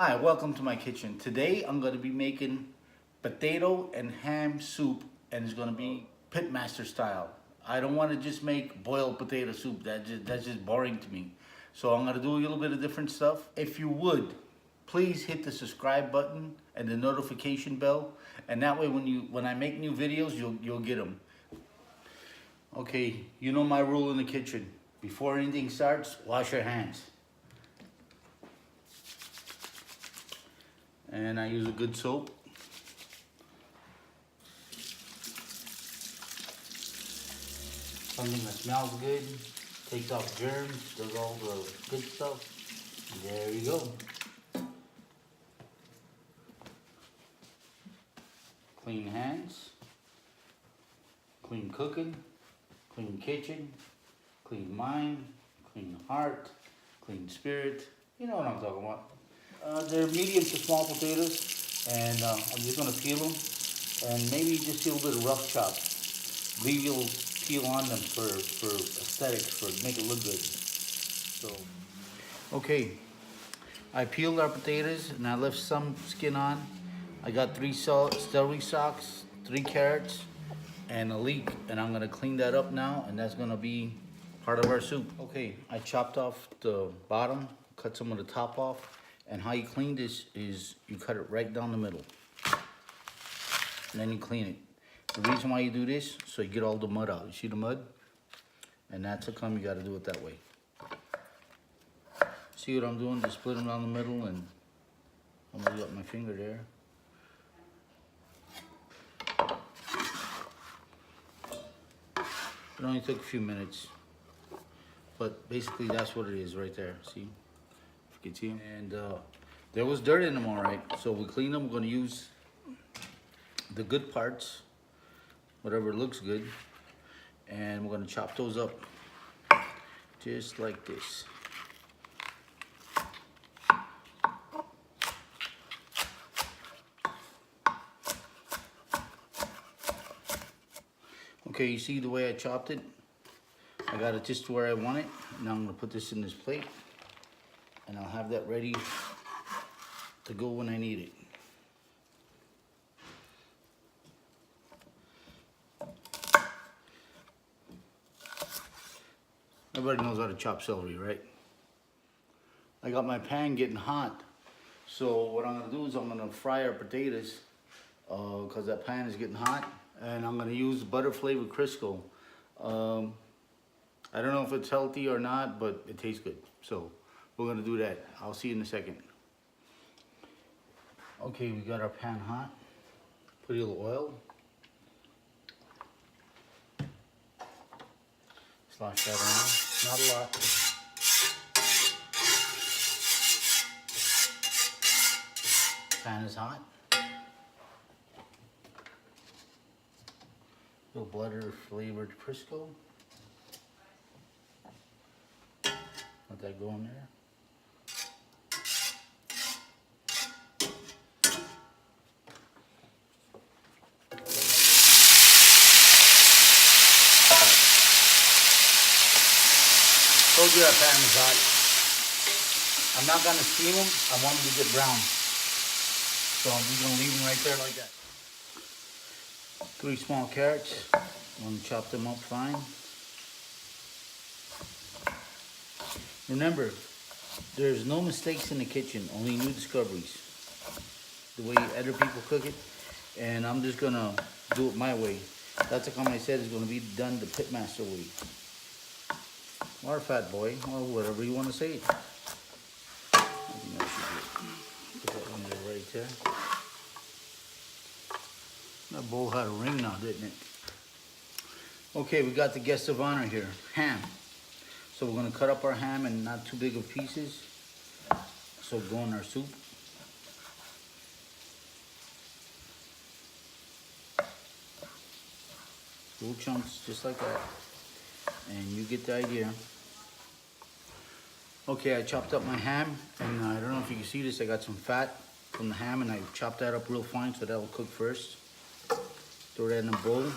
Hi, welcome to my kitchen. Today I'm going to be making potato and ham soup, and it's going to be pitmaster style. I don't want to just make boiled potato soup. That's just boring to me. So I'm going to do a little bit of different stuff. If you would, please hit the subscribe button and the notification bell, and that way when I make new videos, you'll get them. Okay, you know my rule in the kitchen. Before anything starts, wash your hands. And I use a good soap. Something that smells good, takes off germs, does all the good stuff. And there you go. Clean hands, clean cooking, clean kitchen, clean mind, clean heart, clean spirit. You know what I'm talking about. They're medium to small potatoes, and I'm just gonna peel them, and maybe just do a little bit of rough chop. Leave a little peel on them for aesthetics, for make it look good. So, okay, I peeled our potatoes and I left some skin on. I got 3 celery stalks, 3 carrots, and a leek, and I'm gonna clean that up now, and that's gonna be part of our soup. Okay, I chopped off the bottom, cut some of the top off. And how you clean this is you cut it right down the middle. And then you clean it. The reason why you do this, so you get all the mud out. You see the mud? And that's how come you gotta do it that way. See what I'm doing? Just split them down the middle, and I'm gonna get my finger there. It only took a few minutes. But basically that's what it is right there, see? If you can see them. And there was dirt in them, all right. So we cleaned them. We're gonna use the good parts, whatever looks good, and we're gonna chop those up just like this. Okay, you see the way I chopped it? I got it just to where I want it. Now I'm gonna put this in this plate, and I'll have that ready to go when I need it. Everybody knows how to chop celery, right? I got my pan getting hot. So what I'm gonna do is I'm gonna fry our potatoes because that pan is getting hot. And I'm gonna use butter flavored Crisco. I don't know if it's healthy or not, but it tastes good. So we're gonna do that. I'll see you in a second. Okay, we got our pan hot. Put a little oil. Slosh that around, not a lot. Pan is hot. Little butter flavored Crisco. Let that go in there. Told you that pan is hot. I'm not gonna steam them. I want them to get brown. So I'm just gonna leave them right there like that. 3 small carrots. I'm gonna chop them up fine. Remember, there's no mistakes in the kitchen, only new discoveries. The way other people cook it, and I'm just gonna do it my way. That's how come I said it's gonna be done the pitmaster way. Or fat boy, or whatever you want to say. I think I should put that one there right there. That bowl had a ring now, didn't it? Okay, we got the guest of honor here, ham. So we're gonna cut up our ham in not too big of pieces. So go in our soup. Little chunks, just like that. And you get the idea. Okay, I chopped up my ham, and I don't know if you can see this, I got some fat from the ham, and I chopped that up real fine, so that'll cook first. Throw that in a bowl.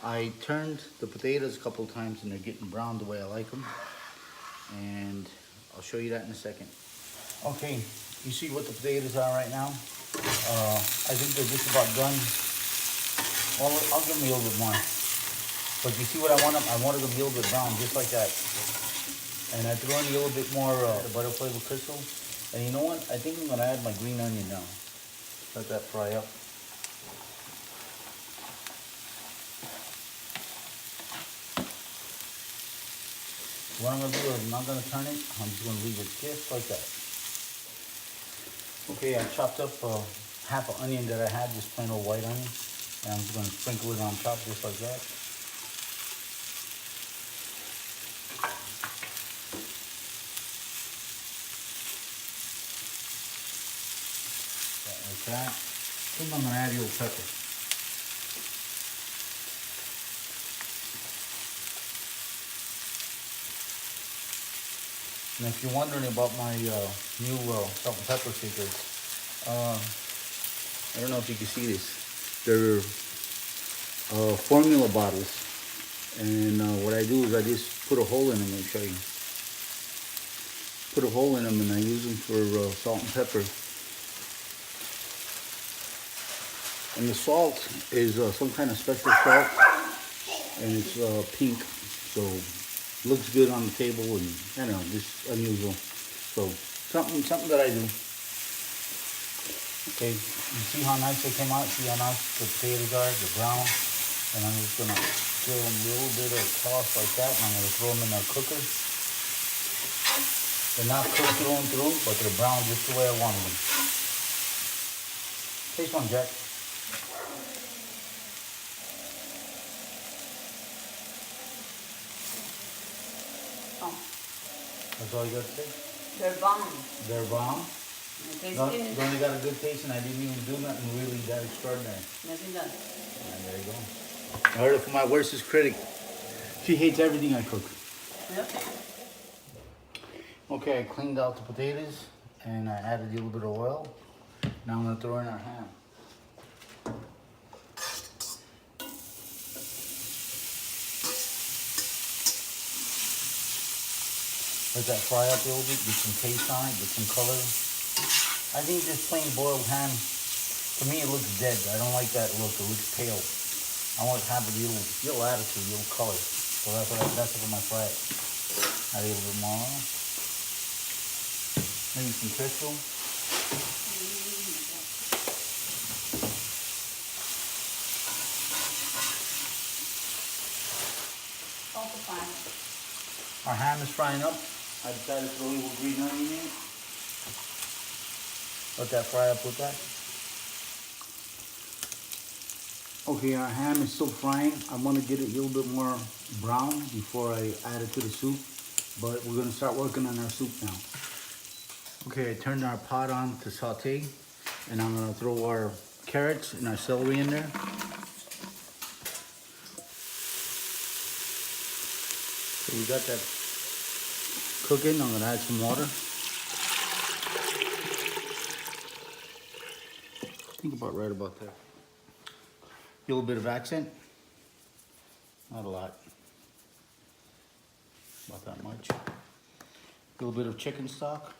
I turned the potatoes a couple times, and they're getting brown the way I like them. And I'll show you that in a second. Okay, You see what the potatoes are right now? I think they're just about done. Well, I'll give them a little bit more. But you see what I want them? I wanted them a little bit brown, just like that. And I threw in a little bit more butter flavor crystal. And you know what? I think I'm gonna add my green onion now. Let that fry up. What I'm gonna do is I'm not gonna turn it. I'm just gonna leave it just like that. Okay, I chopped up half an onion that I had, just plain old white onion. And I'm just gonna sprinkle it on top just like that. Like that. Then I'm gonna add a little pepper. And if you're wondering about my new salt and pepper shakers, I don't know if you can see this. They're formula bottles. And what I do is I just put a hole in them. Let me show you. Put a hole in them and I use them for salt and pepper. And the salt is some kind of special salt. And it's pink. So looks good on the table, and I don't know, just unusual. So something that I do. Okay, you see how nice they came out? See how nice the potatoes are? They're brown. And I'm just gonna give them a little bit of toss like that, and I'm gonna throw them in our cooker. They're not cooked through and through, but they're brown just the way I want them. Taste one, Jack. That's all you got to say? They're bomb. They're bomb? They only got a good taste, and I didn't even do nothing really that extraordinary. Nothing done. And there you go. I heard it from my worstest critic. She hates everything I cook. Yep. Okay, I cleaned out the potatoes, and I added a little bit of oil. Now I'm going to throw in our ham. Let that fry up a little bit, get some taste on it, get some color. I think this plain boiled ham, to me it looks dead. I don't like that look, it looks pale. I want it to have a little attitude, a little color. So that's what I'm gonna fry it. Add a little bit more oil. Maybe some crystal. Our ham is frying up. I decided to throw a little green onion in. Let that fry up with that. Okay, our ham is still frying. I want to get it a little bit more brown before I add it to the soup. But we're going to start working on our soup now. Okay, I turned our pot on to saute. And I'm going to throw our carrots and our celery in there. So we got that cooking. I'm going to add some water. I think about right about there. A little bit of accent. Not a lot. About that much. A little bit of chicken stock.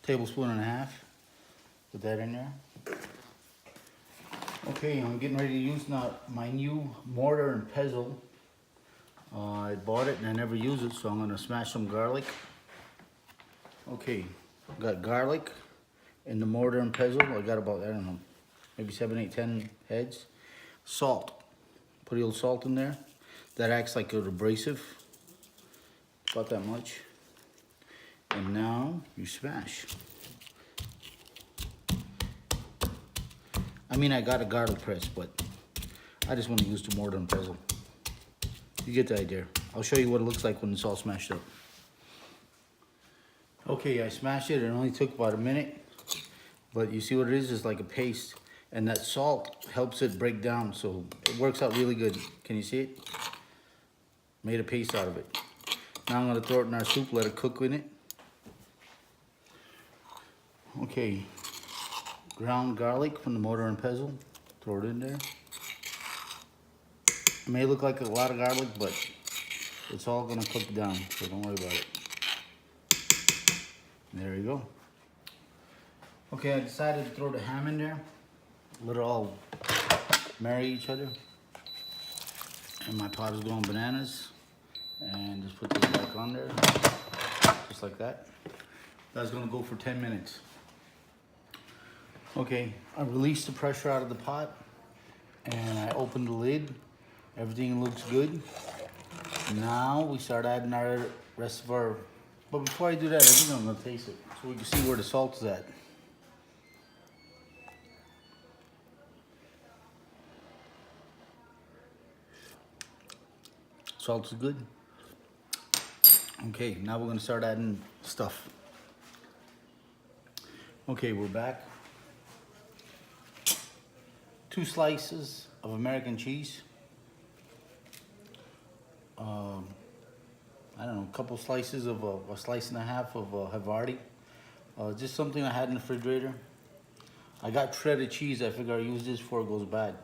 Tablespoon and a half. Put that in there. Okay, I'm getting ready to use now my new mortar and pestle. I bought it and I never use it, so I'm gonna smash some garlic. Okay, got garlic in the mortar and pestle. I got about, I don't know, maybe 7, 8, 10 heads. Salt, put a little salt in there. That acts like an abrasive, about that much. And now you smash. I mean, I got a garlic press, but I just want to use the mortar and pestle. You get the idea. I'll show you what it looks like when it's all smashed up. Okay, I smashed it. It only took about a minute. But you see what it is? It's like a paste. And that salt helps it break down. So it works out really good. Can you see it? Made a paste out of it. Now I'm going to throw it in our soup. Let it cook in it. Okay. Ground garlic from the mortar and pestle. Throw it in there. It may look like a lot of garlic, but it's all gonna cook down, so don't worry about it. There you go. Okay, I decided to throw the ham in there. Let it all marry each other. And my pot is going bananas. And just put this back on there, just like that. That's gonna go for 10 minutes. Okay, I released the pressure out of the pot and I opened the lid. Everything looks good. Now we start adding our rest of our, but before I do that, I think I'm gonna taste it so we can see where the salt is at. Salt is good. Okay, now we're gonna start adding stuff. Okay, we're back. 2 slices of American cheese. I don't know, a couple slices of a slice and a half of Havarti. Just something I had in the refrigerator. I got shredded cheese. I figure I use this before it goes bad.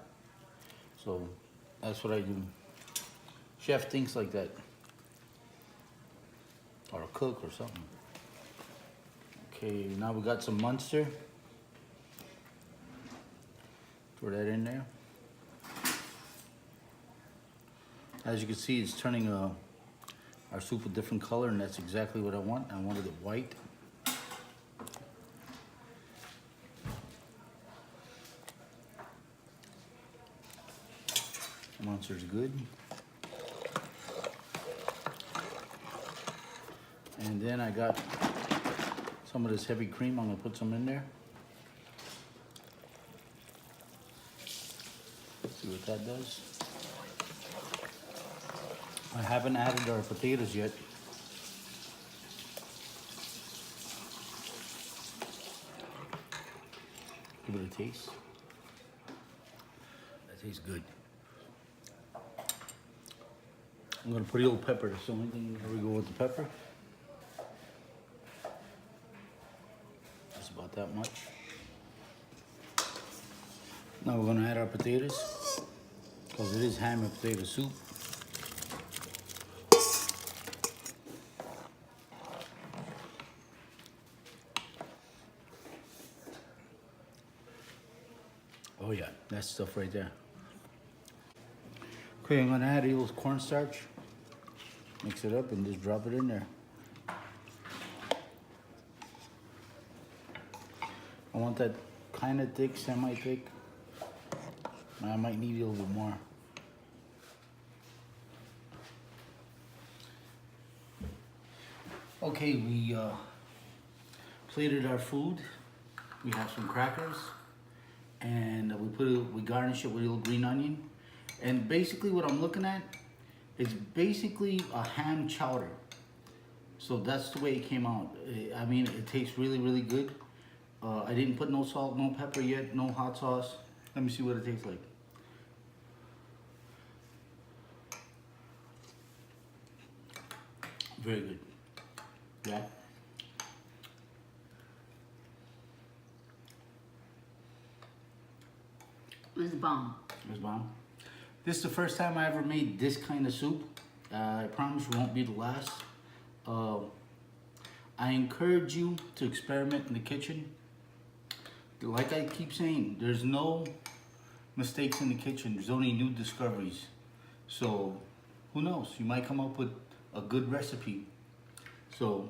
So that's what I do. Chef thinks like that. Or a cook or something. Okay, now we got some Munster. Throw that in there. As you can see, it's turning our soup a different color, and that's exactly what I want. I wanted it white. Munster's good. And then I got some of this heavy cream. I'm gonna put some in there. See what that does. I haven't added our potatoes yet. Give it a taste. That tastes good. I'm gonna put a little pepper. So here we go with the pepper. That's about that much. Now we're gonna add our potatoes because it is ham and potato soup. Oh yeah, that stuff right there. Okay, I'm gonna add a little cornstarch. Mix it up and just drop it in there. I want that kind of thick, semi-thick. I might need a little bit more. Okay, we plated our food. We have some crackers, and we garnish it with a little green onion. And basically, what I'm looking at is basically a ham chowder. So that's the way it came out. I mean, it tastes really, really good. I didn't put no salt, no pepper yet, no hot sauce. Let me see what it tastes like. Very good. Yeah. It's bomb. It's bomb. This is the first time I ever made this kind of soup. I promise it won't be the last. I encourage you to experiment in the kitchen. Like I keep saying, there's no mistakes in the kitchen. There's only new discoveries. So, who knows? You might come up with a good recipe. So,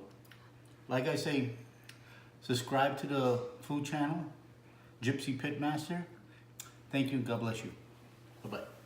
like I say, subscribe to the food channel, Gypsy Pitmaster. Thank you. God bless you. Bye-bye.